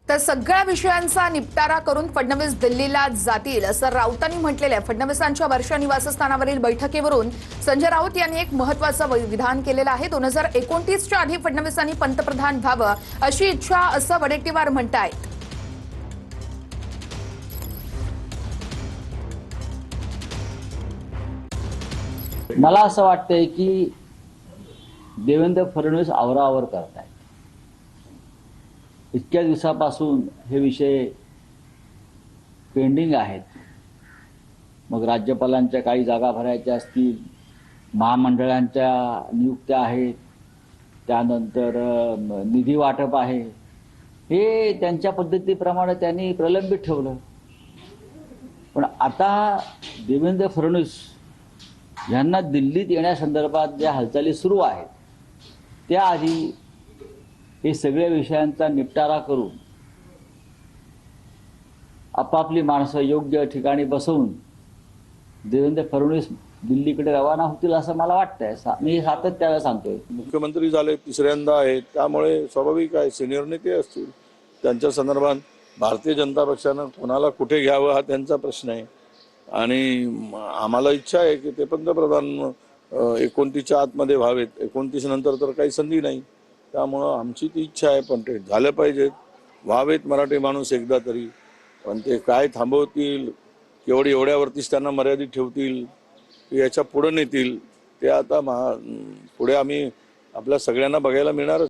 तर सगळ्या विषयांचा निपटारा करून फडणवीस दिल्लीला जातील असं राऊतांनी म्हटलेलं आहे। फडणवीसांच्या वर्षा निवासस्थानावरील बैठकीवरून संजय राऊत यांनी एक महत्त्वाचं विधान केलेलं आहे। 2029च्या आधी फडणवीसांनी पंतप्रधान व्हावं अशी इच्छा असं वडेट्टीवार म्हणतायत। मला असं वाटतंय की देवेंद्र फडणवीस आवराआवर करतायत। इतक्या दिवसापासून हे विषय पेंडिंग आहेत। मग राज्यपालांच्या काही जागा भरायच्या असतील, महामंडळांच्या नियुक्त्या आहेत, त्यानंतर निधी वाटप आहे, हे त्यांच्या पद्धतीप्रमाणे त्यांनी प्रलंबित ठेवलं। पण आता देवेंद्र फडणवीस यांना दिल्लीत येण्यासंदर्भात ज्या हालचाली सुरू आहेत त्याआधी हे सगळ्या विषयांचा निपटारा करून आपापली माणसं योग्य ठिकाणी बसवून देवेंद्र फडणवीस दिल्लीकडे रवाना होतील असं मला वाटतंय। मी सातत्याने सांगतोय। मुख्यमंत्री झाले, तिसऱ्यांदा आहेत, त्यामुळे स्वाभाविक आहे सिनियर नेते असतील, त्यांच्या संदर्भात भारतीय जनता पक्षानं कोणाला कुठे घ्यावं हा त्यांचा प्रश्न आहे। आणि आम्हाला इच्छा आहे की ते पंतप्रधान 29च्या आतमध्ये व्हावेत। 29 नंतर तर काही संधी नाही, त्यामुळं आमची ती इच्छा आहे। पण ते झालं पाहिजेत, व्हावेत मराठी माणूस एकदा तरी। पण ते काय थांबवतील, एवढ्यावरतीच त्यांना मर्यादित ठेवतील, याच्या पुढे नेतील, ते आता पुढे आम्ही आपल्या सगळ्यांना बघायला मिळणार।